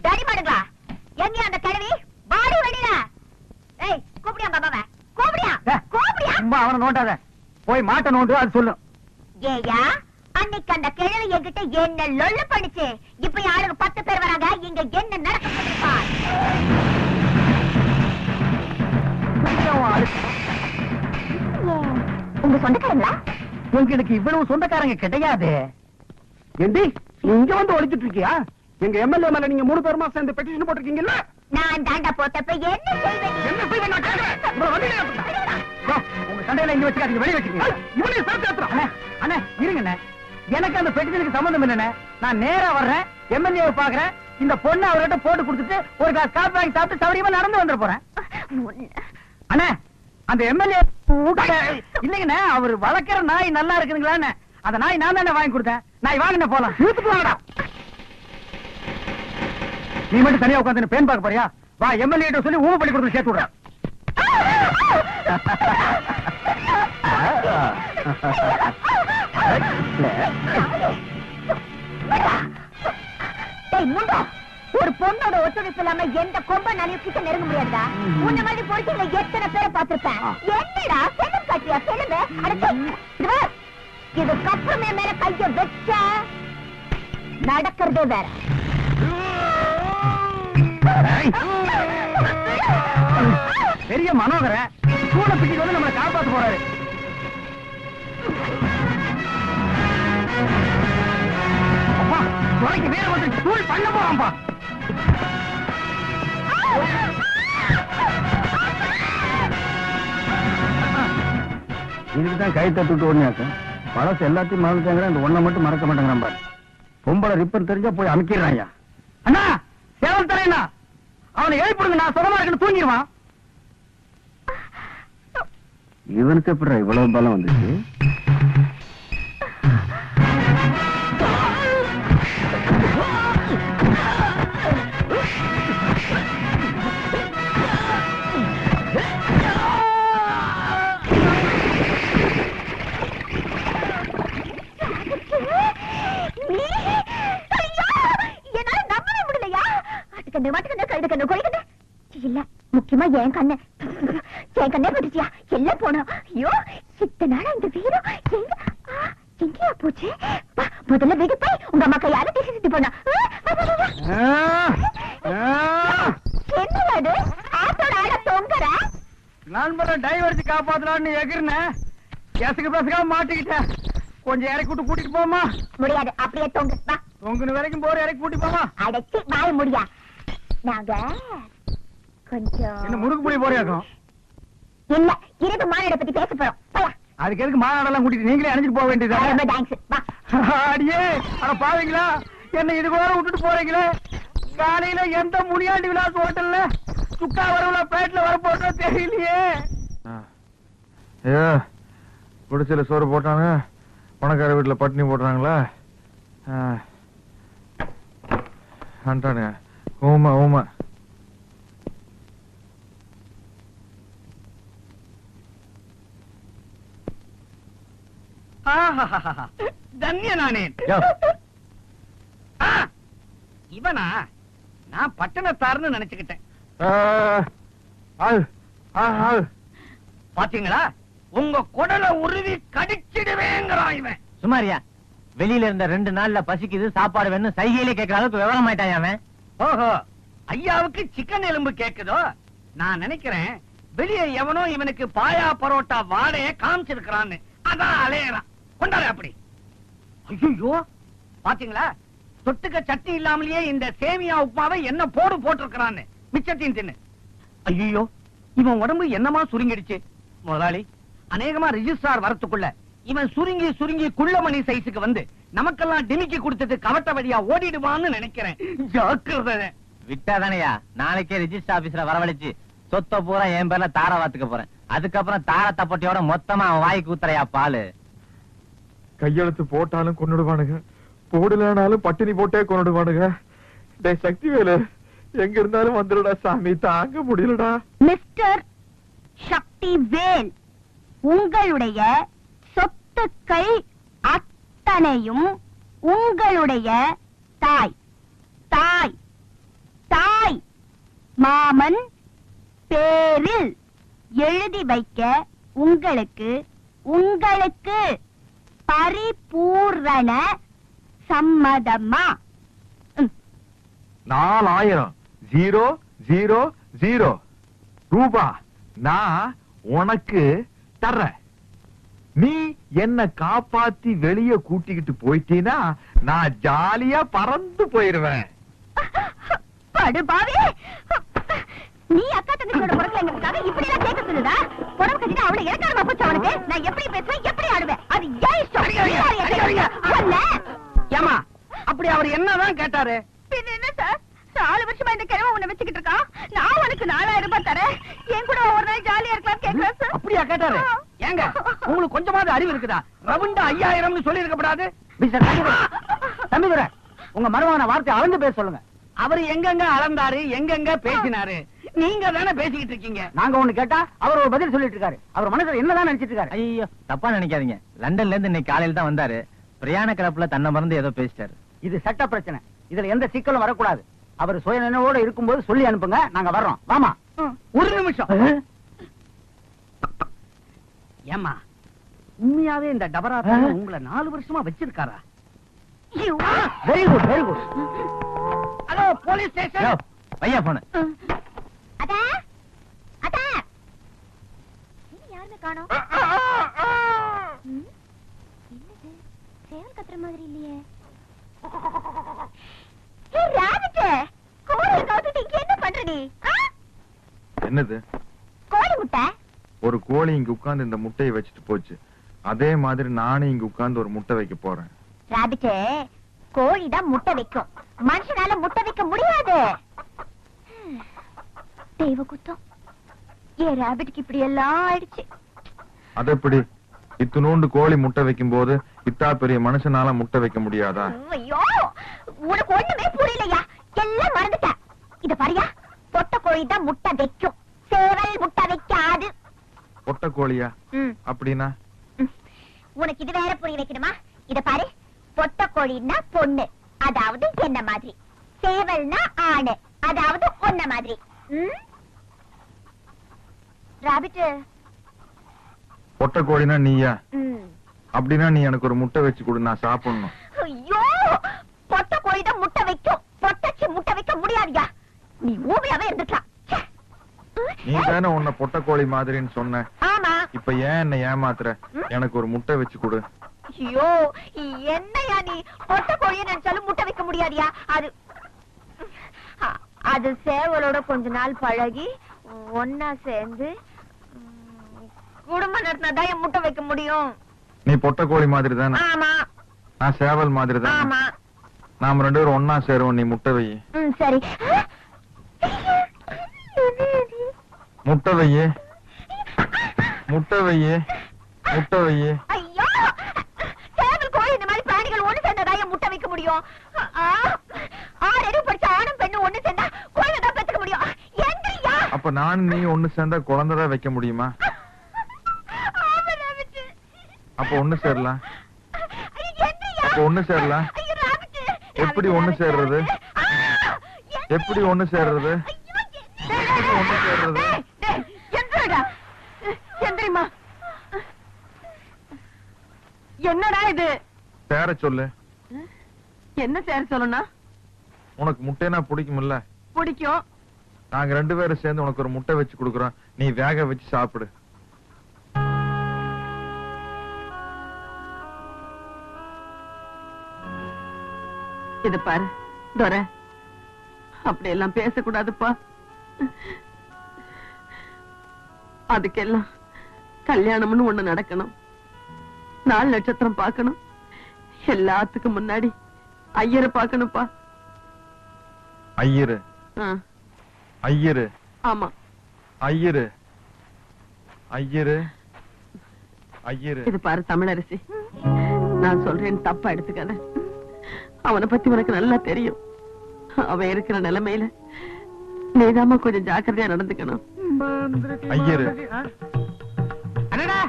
தடி மாடுங்களா எங்க அந்த கிழவி வாடி வெளியில. ஏய் கூப்பிடியா பாபாவ கூப்பிடியா கூப்பிடியா. அம்மா அவனை நோண்டாத, போய் மாட்ட நோண்டு அது சொல்லு. ஏயா அன்னைக்கு அந்த கிழவி என்கிட்ட என்ன லொல்லு பண்ணிச்சு. இப்ப யாருக்கு 10 பேர் வராங்க. இங்க என்ன நடக்க போகுதுப்பா? உங்க சொந்தக்காரங்களா? உங்களுக்கு இவ்வளவு சொந்தக்காரங்க கிடையாது. ஏண்டி இங்க வந்து ஒளிச்சிட்டு இருக்கியா? எங்க எம்எல்ஏ மேல நீங்க 3 பேருமா சேர்ந்து பெட்டிஷன் போட்டிருக்கீங்கல்ல? நான் தாண்டா போட்டப்ப என்ன செய்வேன்? என்ன செய்வேன் நான் கேக்குறேன். உங்க சண்டையில இங்க வச்சுக்காதீங்க, வெளிய வச்சுக்கீங்க. இவனையும் சேர்த்து ஏத்துறோம். அண்ணே இருங்கண்ணே, எனக்கு அந்த பெட்டிஷனுக்கு சம்பந்தம் இல்லண்ணே. நான் நேரா வர்றேன், எம்எல்ஏவை பாக்குறேன். இந்த பொண்ணு அவர்கிட்ட போட்டு கொடுத்துட்டு ஒரு கிளாஸ் காபி வாங்கி சாப்பிட்டு சௌரியமா நடந்து வந்துட போறேன். அண்ணே அந்த எம்எல்ஏ இல்லைங்கண்ணே, அவர் வளர்க்கிற நாய் நல்லா இருக்குதுங்களான்னு அந்த நாய் நான் தானே வாங்கி கொடுத்தேன். நாய் வாங்கின போலாம். வாங்கடா. நீ மட்டும் தனியா உட்காந்து பேன் பார்க்க போறியா? வா எம்எல்ஏ சொல்லி ஊமை பள்ளி கொடுத்து சேர்த்து விடுறேன். ஒரு பொண்ணோட ஒத்துழைப்பு இல்லாம எந்த கொம்ப நினைக்கிட்ட நெருங்க முடியாதா? உன்ன மாதிரி பொறுக்கில எத்தனை பேரை பார்த்திருப்பேன். என்னடா செல்லம் காட்டியா செல்லுங்க. இதுக்கப்புறமே மேல கைய வச்ச நடக்கிறதே வேற. பெரிய மனோகர கூட பிடிச்சு வந்து நம்மளை காப்பாற்ற போறாரு. அப்பா துறைக்கு வேற வந்து தூள் பண்ண போறான்பா. இதுக்குதான் கை தட்டுட்டு ஓடினாக்க பழசு எல்லாத்தையும் மறந்துட்டாங்க. இந்த ஒன்ன மட்டும் மறக்க மாட்டேங்கிறான் பாரு. பொம்பளை ரிப்பர் தெரிஞ்சா போய் அமைக்கிறான். அண்ணா சேவல் தலையண்ணா, அவனை எழுப்பிடுங்க, நான் சுகமா இருக்குன்னு தூங்கிடுவான். இவனுக்கு எப்படி இவ்வளவு பலம் வந்துச்சு? முக்கியமா என் கண்ணே பட்டுச்சியா எல்லாம் போனோம். ஐயோ இத்தனை நாளா இந்த வீரம் எங்கேயா போச்சு? முதல்ல வீடு போய் உங்க அம்மா கையால பேசிட்டு போனா. என்னது ஆத்தோட ஆட தொங்குற? நண்பரை டைவர்ஸ் காப்பாத்தலான்னு எகிர்னேன். கேசுக்கு பேசுக்காம மாட்டிக்கிட்டேன். கொஞ்சம் இறக்கி விட்டு கூட்டிட்டு போமா? முடியாது, அப்படியே தொங்கு. தொங்குன வரைக்கும் போற இறக்கி கூட்டி போமா? அடைச்சி வாய முடியா. நாங்க கொஞ்சம் முறுக்கு புளி போறியாக்கும் இல்ல இரவு மாநாட பத்தி பேச போறோம். அதுக்கு எதுக்கு மாநாடெல்லாம் கூட்டிட்டு நீங்களே அணைஞ்சிட்டு போக வேண்டியது? அடியே அட பாவீங்களா, என்ன இது கூட விட்டுட்டு போறீங்களே? காலையில எந்த முனியாண்டி விலாஸ் ஹோட்டல்ல சுக்கா வரவுல பிளேட்ல வர போட்டோ தெரியலையே. குடிசையில சோறு போட்டாங்க, பணக்கார வீட்டுல பட்டினி போடுறாங்களா? அண்டானே ஊமா ஊமா. தன்யனானே இவனா? நான் பட்டணத்தார்னு நினைச்சுக்கிட்டேன். பாத்தீங்களா, உங்க குடலை உருவி கடிச்சிடுவேங்கிறான் இவன். சுமாரியா, வெளியில இருந்த 2 நாள்ல பசிக்குது சாப்பாடு வேணும் சைகையிலே கேட்கற அளவுக்கு விவரம் ஆயிட்டான் அவன். ஓஹோ, ஐயாவுக்கு சிக்கன் எலும்பு கேக்குதோ? நான் நினைக்கிறேன் வெளியே எவனோ இவனுக்கு பாயா பரோட்டா வாடையை காமிச்சிருக்கிறான்னு அதான் அலையறான். கொண்டாரு அப்படி. ஐயோ பாத்தீங்களா, தொட்டுக்க சட்னி இல்லாமலேயே இந்த சேமியா உப்புமாவை என்ன போட்டிருக்கிறான்னு மிச்சத்தையும் தின்னு. ஐயோ இவன் உடம்பு என்னமா சுருங்கிடுச்சு. முதலாளி, அநேகமா ரிஜிஸ்ட்ரார் வரத்துக்குள்ள இவன் சுருங்கி சுருங்கி குள்ளமணி சைஸுக்கு வந்து நமக்கெல்லாம் டிமிக்கி கொடுத்துட்டு கவட்ட வழியா ஓடிடுவான்னு நினைக்கிறேன். ஜாக்கிரதை. விட்டாதானையா, நாளைக்கே ரிஜிஸ்டர் ஆபீஸ்ல வரவழைச்சு சொத்த பூரா என் பேர்ல தார வாத்துக்க போறேன். அதுக்கப்புறம் தார தப்பட்டியோட மொத்தமா அவன் வாய்க்கு ஊத்துறையா பாலு. கையெழுத்து போட்டாலும் கொன்னுடுவானுங்க, போடலனாலும் பட்டினி போட்டே கொன்னுடுவானுங்க. டேய் சக்திவேலு, எங்க இருந்தாலும் வந்துடுடா சாமி, தாங்க முடியலடா. மிஸ்டர் சக்திவேல், உங்களுடைய சொத்துக்கள் அத்தனையும் உங்களுடைய தாய் மாமன் பேரில் எழுதி வைக்க உங்களுக்கு பரிபூரண சம்மதமா? 4000 ரூபா நான் உனக்கு தர்றேன். நீ என்ன காப்பாத்தி வெளிய கூட்டிக்கிட்டு போயிட்டீனா நான் ஜாலியா பறந்து போயிருவேன். படுபாவி, நீ அக்கா தங்கச்சியோட பொறுக்கலைங்கிறதுக்காக இப்படி எல்லாம் கேட்க சொல்லுதா? புறம் கட்டிட்டு அவளை இறக்காரமா போச்சு அவனுக்கு. நான் எப்படி பேசுவேன், எப்படி ஆடுவேன், அது ஏன் இஷ்டம். அல்ல. ஏமா அப்படி அவர் என்னதான் கேட்டாரு? பின்ன என்ன சார், 4 வருஷமா இந்த கிழமை உன்னை வச்சுக்கிட்டு இருக்கான். நான் உனக்கு 4000 ரூபாய் தரேன், என் கூட ஒரு நாள் ஜாலியா இருக்கலாம் கேட்கிறேன் சார். அப்படியா கேட்டாரு? ஏங்க உங்களுக்கு கொஞ்சமாவது அறிவு இருக்குதா? ரவுண்டா 5000 சொல்லி இருக்கப்படாது. தம்பிதுரை, உங்க மருமகன வார்த்தை அளந்து பேச சொல்லுங்க. அவரு எங்கெங்க அளந்தாரு, எங்கெங்க பேசினாரு? நீங்க தானே பேசிக்கிட்டு இருக்கீங்க. நாங்க ஒண்ணு கேட்டா அவர் ஒரு பதில் சொல்லிட்டு இருக்காரு. அவர் மனசுல என்னதான் நினைச்சிட்டு இருக்காரு? ஐயோ தப்பா நினைக்காதீங்க. லண்டன்ல இருந்து இன்னைக்கு காலையில தான் வந்தாரு. பிரயாண கிளப்புல தன்னை மறந்து ஏதோ பேசிட்டாரு. இது சட்ட பிரச்சனை, இதுல எந்த சிக்கலும் வரக்கூடாது. அவர் சுய நினைவோட இருக்கும்போது சொல்லி அனுப்புங்க, நாங்க வர்றோம். வாமா. ஒரு நிமிஷம். ஏமா உண்மையாவே இந்த டபரா உங்களை 4 வருஷமா வச்சிருக்காரா? Very good very good. Hello police station. பையா போன. அடா அடா, நீ யாருமே காணோம். என்னது சேவல் கத்துற மாதிரி இல்லையே. ஏய் ராஜே, கோழி கவுத்துட்டு இங்க என்ன பண்ற நீ? என்னது? கோழி முட்டை. ஒரு கோழி இங்க உட்கார்ந்து இந்த முட்டையை வச்சுட்டு போச்சு. அதே மாதிரி நானும் இங்க உட்கார்ந்து ஒரு முட்டை வைக்க போறேன். ராபிட்டே, கோழி தான் முட்டை வைக்கும், மனுஷனால முட்டை வைக்க முடியாது. தெய்வ குத்தம், ஏன் ராபிட்டுக்கு இப்படி எல்லாம் ஆயிடுச்சு? அது எப்படி? இத்துணூண்டு கோழி முட்டை வைக்கும் போது இத்தா பெரிய மனுஷனால முட்டை வைக்க முடியாதா? ஐயோ, உனக்கு ஒண்ணுமே புரியலையா? எல்லாம் மறந்துட்ட. இத பாரியா, பொட்டை கோழி தான் முட்டை வைக்கும், சேவல் முட்டை வைக்காது. பொட்டை கோழியா? அப்படின்னா உனக்கு இது வேற புரிய வைக்கணுமா? இத பாரு, பொட்டை கோழின்னா பொண்ணு, அதாவது என்ன மாதிரி. சேவல்னா ஆணு, அதாவது ஒன்ன மாதிரி. ராபிட், பொட்டை கோழினா நீயா? அப்படின்னா நீ எனக்கு ஒரு முட்டை வச்சு கொடு, நான் சாப்பிடணும். ஐயோ, பொட்டை கோழி தான் முட்டை வைக்கும், பொட்டச்சி முட்டை வைக்க முடியாதுயா. நீ ஊமையாவே இருந்துக்கலாம். நீ தானே உன்னை பொட்டை கோழி மாதிரின்னு சொன்ன. ஆமா. இப்ப ஏன் என்ன ஏமாத்துற? எனக்கு ஒரு முட்டை வச்சு கொடு. ஐயோ, என்னையா நீ? பொட்டை கோழியை நினைச்சாலும் முட்டை வைக்க முடியாதியா? அது சேவலோட கொஞ்ச நாள் பழகி ஒன்னா சேர்ந்து குடும்ப நடத்தினாதான் என் முட்டை வைக்க முடியும். நீ பொட்டை கோழி மாதிரி தானே? ஆமா. நான் சேவல் மாதிரி தானே? ஆமா. நாம 2 பேரும் ஒன்னா சேருவோம். நீ முட்டை வை. சரி. முட்டை வையே, முட்டை வையே, முட்டை வையே. ஐயோ, சேவல் கோழி இந்த மாதிரி பிராணிகள் ஒண்ணு சேர்ந்ததா என் முட்டை வைக்க முடியும்? 6 அறிவு படிச்ச ஆணும் பெண்ணும் ஒண்ணு சேர்ந்தா குழந்தை தான் பெத்துக்க முடியும். எங்கயா? அப்ப நான் நீ ஒண்ணு சேர்ந்தா குழந்தைதான் வைக்க முடியுமா? அப்ப ஒண்ணு சேரலாம். அப்ப ஒண்ணு சேரலாம். எப்படி ஒண்ணு சேர்றது? எப்படி ஒண்ணு சேர்றது? ஒண்ணு சேர்றது? என்னடா இது? சேர சொல்லு. என்ன சேர சொல்லணும்னா? உனக்கு முட்டைனா பிடிக்கும்ல? பிடிக்கும். நாங்க 2 பேரும் சேர்ந்து உனக்கு ஒரு முட்டை வச்சு கொடுக்குறோம், நீ வேக வச்சு சாப்பிடு. இது பாரு துரை, அப்படி எல்லாம் பேசக்கூடாதுப்பா. அதுக்கெல்லாம் கல்யாணம்னு ஒண்ணு நடக்கணும், 4 நட்சத்திரம் பார்க்கணும், எல்லாத்துக்கும் முன்னாடி ஐயரை பார்க்கணும்ப்பா. ஐயரு? ஐயரு? ஆமா, ஐயரு ஐயரு ஐயரு. இது பாரு தமிழரசி, நான் சொல்றேன் தப்பா எடுத்துக்காத. அவனை பத்தி உனக்கு நல்லா தெரியும். அவன் இருக்கிற நிலைமையில நீதாமா கொஞ்சம் ஜாக்கிரதையா நடந்துக்கணும். ஐயரு? அடடா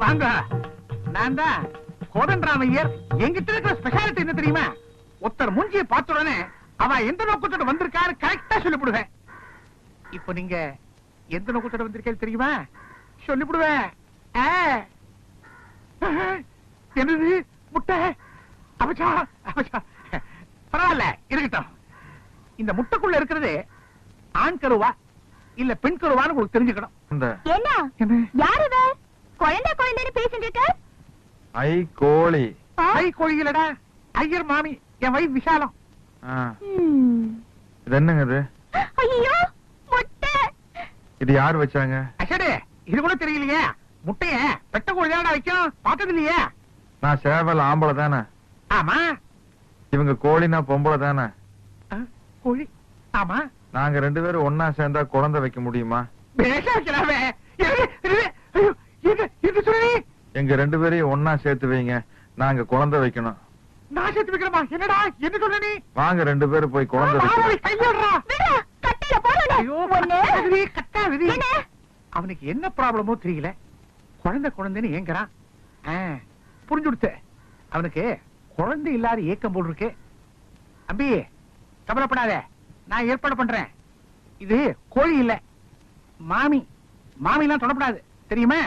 வாங்க, நான் தான் கோதண்டராமையர். எங்கிட்ட இருக்கிற ஸ்பெஷாலிட்டி என்ன தெரியுமா? ஒருத்தர் மூஞ்சியை பார்த்த உடனே அவ எந்த நோக்கத்தோட வந்திருக்காரு கரெக்டா சொல்லிவிடுவேன். இப்ப நீங்க எந்த நோக்கத்தோட வந்திருக்கேன் தெரியுமா? சொல்லிவிடுவேன். என்னது முட்டை? அபச்சா அபச்சா. பரவாயில்ல, இருக்கட்டும். இந்த முட்டைக்குள்ள இருக்கிறது ஆண் கருவா இல்ல பெண் கருவான்னு உங்களுக்கு தெரிஞ்சுக்கணும். என்ன யாரு குழந்தை குழந்தைன்னு பேசிட்டு இருக்க? ஐ கோழி. ஐ கோழி இல்லடா, ஐயர் மாமி. என் வயிறு விசாலம். இது என்னங்க இது? ஐயோ முட்டை. இது யார் வச்சாங்க? அச்சடே, இது கூட தெரியலையே. முட்டைய பெட்ட கோழி தானடா வைக்கும், பார்த்தது இல்லையே. நான் சேவல் ஆம்பளை தானே. ஆமா. இவங்க கோழினா பொம்பளை தானே. கோழி. ஆமா. நாங்க 2 பேரும் ஒன்னா சேர்ந்தா குழந்தை வைக்க முடியுமா? பேச வைக்கலாமே. எங்க 2 பேரையும் ஒன்னா சேர்த்து வைங்க, நாங்க குழந்தை வைக்கணும். நான் சேர்த்து வைக்கிறமா? என்னடா என்ன சொல்ற நீ? வாங்க 2 பேரும் போய் குழந்தை வைக்கலாம். அவனுக்கு என்ன ப்ராப்ளமோ தெரியல, குழந்தை குழந்தைன்னு ஏங்குறான். புரிஞ்சுடுத்து. அவனுக்கு குழந்தை இல்லாத ஏக்கம் போல் இருக்கு. அம்பி கவலைப்படாத, நான் ஏற்பாடு பண்றேன். இது கோழி இல்ல, மாமி. மாமிலாம் தொடப்படாது, தெரியுமா?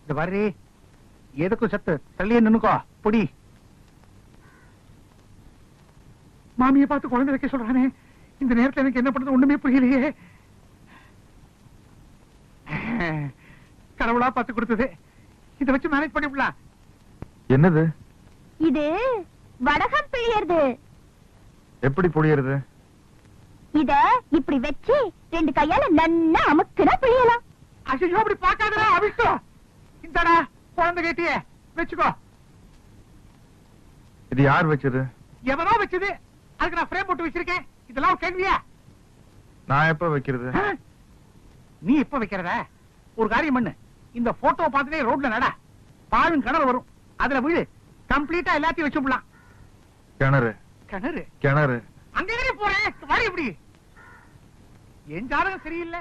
இந்த வர்றி எதுக்கும் சத்து தள்ளியே நின்னுக்கோ. பொடி மாமியை பார்த்து குழந்தை வைக்க சொல்றானே. இந்த நேரத்தில் எனக்கு என்ன பண்றது ஒண்ணுமே புரியலையே. கடவுளா பார்த்து கொடுத்தது, இதை வச்சு மேனேஜ் பண்ணிவிடலாம். என்னது இது? வடகம் பிழியறது. எப்படி புளியறது? இத இப்படி வச்சு 2 கையால நன்னா அமுக்குனா பிழியலாம். ஐயோ, அப்படி பார்க்காதடா, அவிட்டோ. இந்தடா குழந்தை கேட்டியே, வச்சுக்கோ. இது யார் வச்சது? எவனோ வச்சது, அதுக்கு நான் ஃப்ரேம் போட்டு வச்சிருக்கேன். இதெல்லாம் கேள்வியா? நான் எப்ப வைக்கிறது? நீ எப்ப வைக்கிறத? ஒரு காரியம் பண்ணு, இந்த போட்டோ பார்த்துட்டே ரோட்ல நட. பாழும் கிணறு வரும், அதுல வீடு கம்ப்ளீட்டா எல்லாத்தையும் வச்சுடலாம். கிணறு கிணறு கிணறு அங்கே போறேன். வழி எப்படி? என் ஜாதகம் சரியில்லை.